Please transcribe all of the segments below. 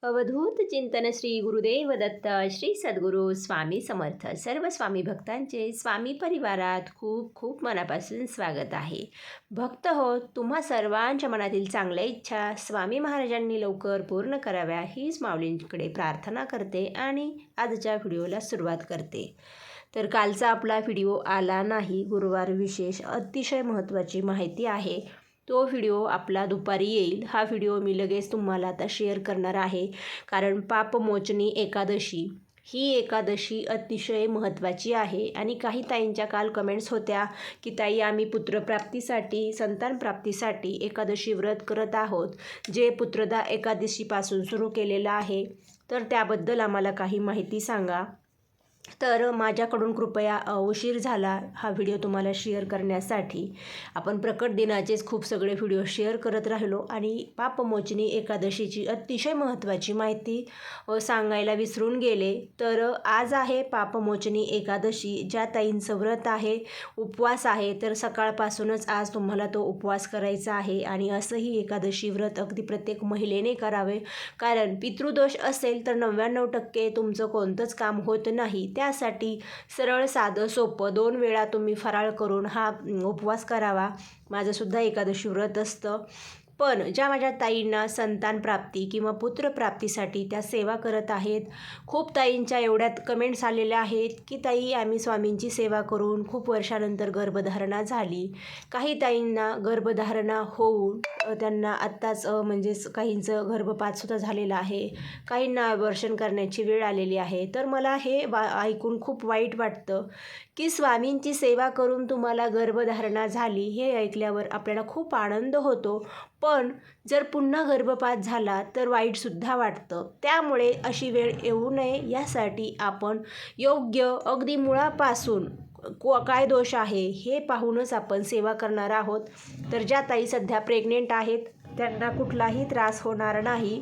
अवधूत चिंतन श्री गुरुदेव दत्त श्री सद्गुरू स्वामी समर्थ सर्व स्वामी भक्तांचे स्वामी परिवारात खूप खूप मनापासून स्वागत आहे. भक्त हो, तुम्हा सर्वांच्या मनातील चांगल्या इच्छा स्वामी महाराजांनी लवकर पूर्ण कराव्या हीच माऊलींकडे प्रार्थना करते आणि आजच्या व्हिडिओला सुरुवात करते. तर कालचा आपला व्हिडिओ आला नाही. गुरुवार विशेष अतिशय महत्त्वाची माहिती आहे. तो व्हिडिओ आपला दुपारी येईल. हा व्हिडिओ मी लगेच तुम्हाला आता शेअर करणार आहे, कारण पापमोचनी एकादशी ही एकादशी अतिशय महत्त्वाची आहे. आणि काही ताईंच्या काल कमेंट्स होत्या की ताई, आम्ही पुत्रप्राप्तीसाठी संतानप्राप्तीसाठी एकादशी व्रत करत आहोत, जे पुत्रदा एकादशीपासून सुरू केलेलं आहे, तर त्याबद्दल आम्हाला काही माहिती सांगा. तर माझ्याकडून कृपया उशीर झाला हा व्हिडिओ तुम्हाला शेअर करण्यासाठी. आपण प्रकट दिनाचेच खूप सगळे व्हिडिओ शेअर करत राहिलो आणि पापमोचनी एकादशीची अतिशय महत्त्वाची माहिती सांगायला विसरून गेले. तर आज आहे पापमोचनी एकादशी. ज्या ताईंचं व्रत आहे, उपवास आहे, तर सकाळपासूनच आज तुम्हाला तो उपवास करायचा आहे. आणि असंही एकादशी व्रत अगदी प्रत्येक महिलेने करावे, कारण पितृदोष असेल तर 99% तुमचं कोणतंच काम होत नाही. त्यासाठी सरळ साधं सोपं 2 वेळा तुम्ही फराळ करून हा उपवास करावा. माझंसुद्धा एकादशी व्रत असतं. पण ज्या माझ्या ताईंना संतान प्राप्ती किंवा पुत्रप्राप्तीसाठी त्या सेवा करत आहेत, खूप ताईंच्या एवढ्यात कमेंट्स आलेल्या आहेत की ताई, आम्ही स्वामींची सेवा करून खूप वर्षानंतर गर्भधारणा झाली. काही ताईंना गर्भधारणा होऊन त्यांना आत्ताच म्हणजेच काहींचं गर्भपातसुद्धा झालेलं आहे, काहींना अबॉर्शन करण्याची वेळ आलेली आहे. तर मला हे ऐकून खूप वाईट वाटतं की स्वामींची सेवा करून तुम्हाला गर्भधारणा झाली. हे ऐकल्यावर आपल्याला खूप आनंद होतो, पण जर पुन्हा गर्भपात झाला तर वाईटसुद्धा वाटतं. त्यामुळे अशी वेळ येऊ नये यासाठी आपण योग्य अगदी मुळापासून काय दोष आहे हे पाहूनच आपण सेवा करणार आहोत. तर ज्या ताई सध्या प्रेग्नेंट आहेत त्यांना कुठलाही त्रास होणार नाही.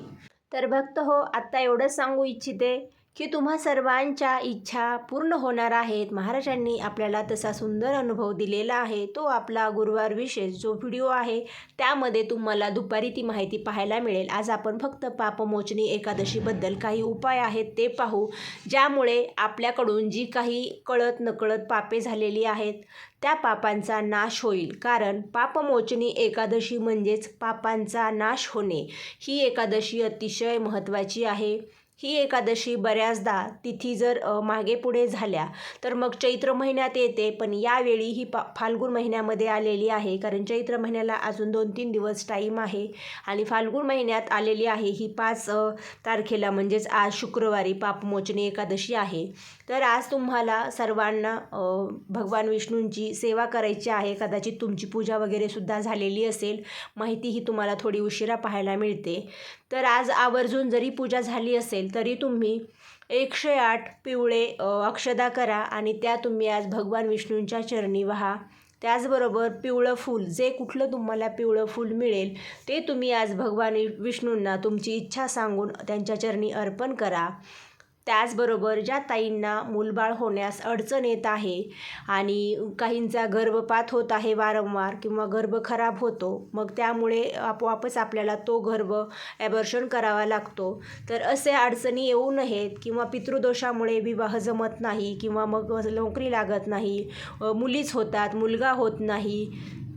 तर भक्त हो, आत्ता एवढंच सांगू इच्छिते की तुम्हा सर्वांच्या इच्छा पूर्ण होणार आहेत. महाराजांनी आपल्याला तसा सुंदर अनुभव दिलेला आहे. तो आपला गुरुवार विशेष जो व्हिडिओ आहे त्यामध्ये तुम्हाला दुपारी ती माहिती पाहायला मिळेल. आज आपण फक्त पापमोचनी एकादशीबद्दल काही उपाय आहेत ते पाहू, ज्यामुळे आपल्याकडून जी काही कळत नकळत पापे झालेली आहेत त्या पापांचा नाश होईल. कारण पापमोचनी एकादशी म्हणजेच पापांचा नाश होणे. ही एकादशी अतिशय महत्त्वाची आहे. ही एकादशी बऱ्याचदा तिथी जर मागे पुढे झाल्या तर मग चैत्र महिन्यात येते, पण यावेळी ही फाल्गुन महिन्यामध्ये आलेली आहे. कारण चैत्र महिन्याला अजून 2-3 दिवस टाईम आहे आणि फाल्गुन महिन्यात आलेली आहे ही 5 तारखेला, म्हणजेच आज शुक्रवारी पापमोचनी एकादशी आहे. तर आज तुम्हाला सर्वांना भगवान विष्णूंची सेवा करायची आहे. कदाचित तुमची पूजा वगैरे सुद्धा झालेली असेल, माहिती ही तुम्हाला थोडी उशिरा पाहायला मिळते. तर आज आवर्जून जरी पूजा झाली असेल तरी तुम्ही 108 पिवळे अक्षदा करा आणि त्या तुम्ही आज भगवान विष्णूंच्या चरणी वाहा. त्याचबरोबर पिवळं फूल, जे कुठलं तुम्हाला पिवळं फूल मिळेल ते तुम्ही आज भगवान विष्णूंना तुमची इच्छा सांगून त्यांच्या चरणी अर्पण करा. त्याचबरोबर ज्या ताईंना मूलबाळ होण्यास अडचण येत आहे आणि काहींचा गर्भपात होत आहे वारंवार किंवा गर्भ खराब होतो, मग त्यामुळे आपोआपच आपल्याला तो गर्भ ॲबॉर्शन करावा लागतो. तर असे अडचणी येऊ नयेत किंवा पितृदोषामुळे विवाह जमत नाही किंवा मग नोकरी लागत नाही, मुलीच होतात, मुलगा होत नाही,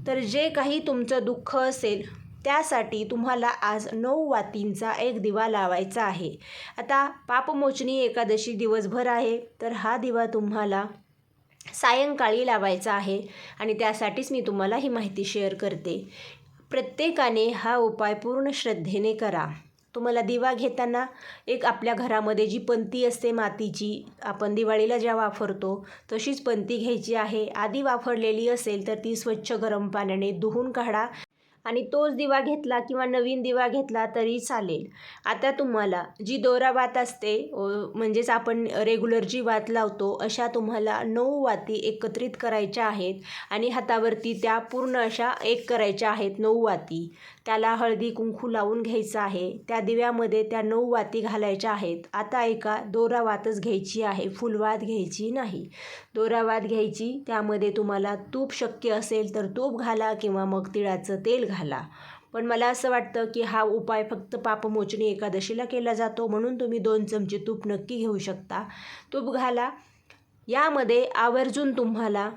तर जे काही तुमचं दुःख असेल त्यासाठी तुम्हाला आज 9 वातींचा एक दिवा लावायचा आहे. आता पापमोचनी एकादशी दिवसभर आहे, तर हा दिवा तुम्हाला सायंकाळी लावायचा आहे आणि त्यासाठीच मी तुम्हाला ही माहिती शेअर करते. प्रत्येकाने हा उपाय पूर्ण श्रद्धेने करा. तुम्हाला दिवा घेताना एक आपल्या घरामध्ये जी पंती असते मातीची, आपण दिवाळीला ज्या वापरतो तशीच पंती घ्यायची आहे. आधी वापरलेली असेल तर ती स्वच्छ गरम पाण्याने धुवून काढा आणि तोच दिवा घेतला किंवा नवीन दिवा घेतला तरी चालेल. आता तुम्हाला जी दोरा वात असते, म्हणजेच आपण रेग्युलर जी वात लावतो, अशा तुम्हाला 9 वाती एकत्रित करायच्या आहेत आणि हातावरती त्या पूर्ण अशा एक करायच्या आहेत 9 वाती. त्याला हळदी कुंकू लावून घ्यायचं आहे. त्या दिव्यामध्ये त्या 9 वाती घालायच्या आहेत. आता ऐका, दोरा वातच घ्यायची आहे, फुलवात घ्यायची नाही. दोरा वात घ्यायची, त्यामध्ये तुम्हाला तूप शक्य असेल तर तूप घाला किंवा मग तिळाचं तेल घाला. पण मला असं वाटतं की हा उपाय फक्त पापमोचनी एकादशीला केला जातो, म्हणून तुम्ही 2 चमचे तूप नक्की घेऊ शकता. तूप घाला. यामध्ये आवर्जून तुम्हाला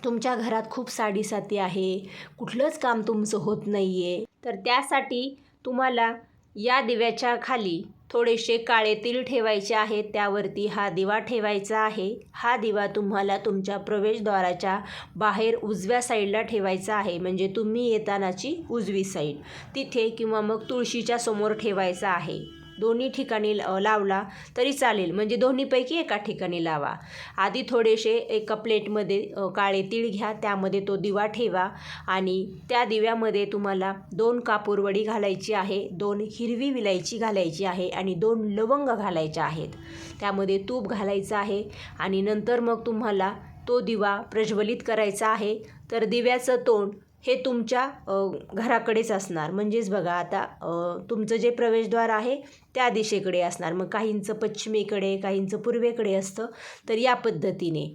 तुमच्या घरात खूप साडीसाती आहे, कुठलंच काम तुमचं होत नाही आहे, तर त्यासाठी तुम्हाला या दिव्याच्या खाली थोडेसे काळे तीळ ठेवायचे आहेत. त्यावरती हा दिवा ठेवायचा आहे. हा दिवा तुम्हाला तुमच्या प्रवेशद्वाराच्या बाहेर उजव्या साईडला ठेवायचा आहे, म्हणजे तुम्ही येतानाची उजवी साईड तिथे, किंवा मग तुळशीच्या समोर ठेवायचा आहे. दोन्ही ठिकाणी लावला तरी चालेल, म्हणजे दोन्हीपैकी एका ठिकाणी लावा. आधी थोडेसे एका प्लेटमध्ये काळे तीळ घ्या, त्यामध्ये तो दिवा ठेवा आणि त्या दिव्यामध्ये तुम्हाला 2 कापूरवडी घालायची आहे, 2 हिरवी विलायची घालायची आहे आणि 2 लवंग घालायच्या आहेत. त्यामध्ये तूप घालायचं आहे आणि नंतर मग तुम्हाला तो दिवा प्रज्वलित करायचा आहे. तर दिव्याचं तोंड हे तुमच्या घराकडेच असणार, म्हणजेच बघा आता तुमचं जे प्रवेशद्वार आहे त्या दिशेकडे असणार. मग काहींचं पश्चिमेकडे, काहींचं पूर्वेकडे असतं, तर या पद्धतीने.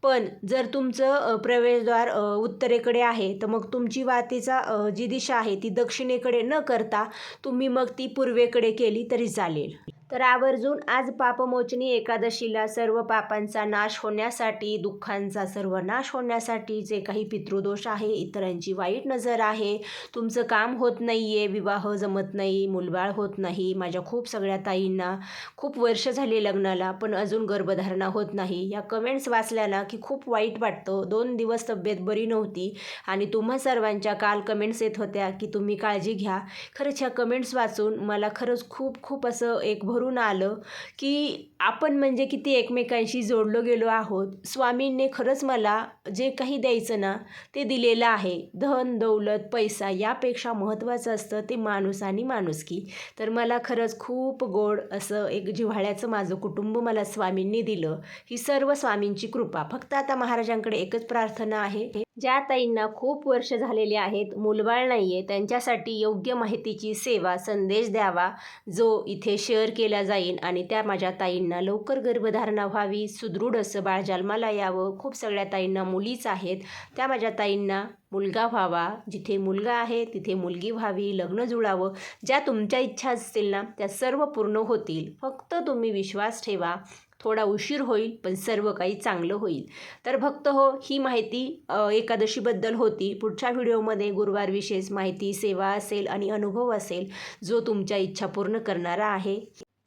पण जर तुमचं प्रवेशद्वार उत्तरेकडे आहे, तर मग तुमची वातीचा जी दिशा आहे ती दक्षिणेकडे न करता तुम्ही मग ती पूर्वेकडे केली तरी चालेल. तर आवर्जून आज पापमोचनी एकादशीला सर्व पापांचा नाश होण्यासाठी, दुःखांचा सर्व नाश होण्यासाठी, जे काही पितृदोष आहे, इतरांची वाईट नजर आहे, तुमचं काम होत नाही आहे, विवाह जमत नाही, मुलबाळ होत नाही. माझ्या खूप सगळ्या ताईंना खूप वर्ष झाली लग्नाला, पण अजून गर्भधारणा होत नाही. या कमेंट्स वाचल्या ना की खूप वाईट वाटतं. 2 दिवस तब्येत बरी नव्हती आणि तुम्हा सर्वांच्या काल कमेंट्स येत होत्या की तुम्ही काळजी घ्या. खरंच ह्या कमेंट्स वाचून मला खरंच खूप असं एक भरून आलं की आपण म्हणजे किती एकमेकांशी जोडलो गेलो आहोत. स्वामींनी खरंच मला जे काही द्यायचं ना ते दिलेलं आहे. धन दौलत पैसा यापेक्षा महत्त्वाचं असतं ते माणूस आणि माणुसकी. तर मला खरंच खूप गोड असं एक जिव्हाळ्याचं माझं कुटुंब मला स्वामींनी दिलं. ही सर्व स्वामींची कृपा. फक्त आता महाराजांकडे एकच प्रार्थना आहे, ज्या ताईंना खूप वर्ष झालेले आहेत, मूलबाळ नाही आहे, त्यांच्यासाठी योग्य माहितीची सेवा संदेश द्यावा, जो इथे शेअर केला जाईल आणि त्या माझ्या ताईंना लवकर गर्भधारणा व्हावी, सुदृढ असं बाळ जन्माला यावं. खूप सगळ्या ताईंना मुलीच आहेत, त्या माझ्या ताईंना मुलगा व्हावा, जिथे मुलगा आहे तिथे मुलगी व्हावी, लग्न जुळावं. ज्या तुमच्या इच्छा असतील ना त्या सर्व पूर्ण होतील. फक्त तुम्ही विश्वास ठेवा. थोडा उशीर होईल पण सर्व काही चांगलं होईल. तर भक्त हो, ही माहिती एकादशीबद्दल होती. पुढच्या व्हिडिओमध्ये गुरुवार विशेष माहिती, सेवा असेल आणि अनुभव असेल, जो तुमच्या इच्छा पूर्ण करणारा आहे.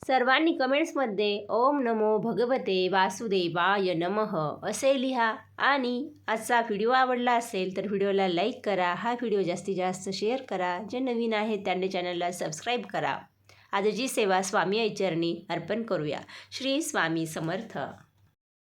सर्वांनी कमेंट्समध्ये ओम नमो भगवते वासुदेवाय नमः असे लिहा आणि आजचा व्हिडिओ आवडला असेल तर व्हिडिओला लाईक करा. हा व्हिडिओ जास्तीत जास्त शेअर करा. जे नवीन आहेत त्यांनी चॅनलला सबस्क्राईब करा. आजची सेवा स्वामी चरणी अर्पण करूया. श्री स्वामी समर्थ.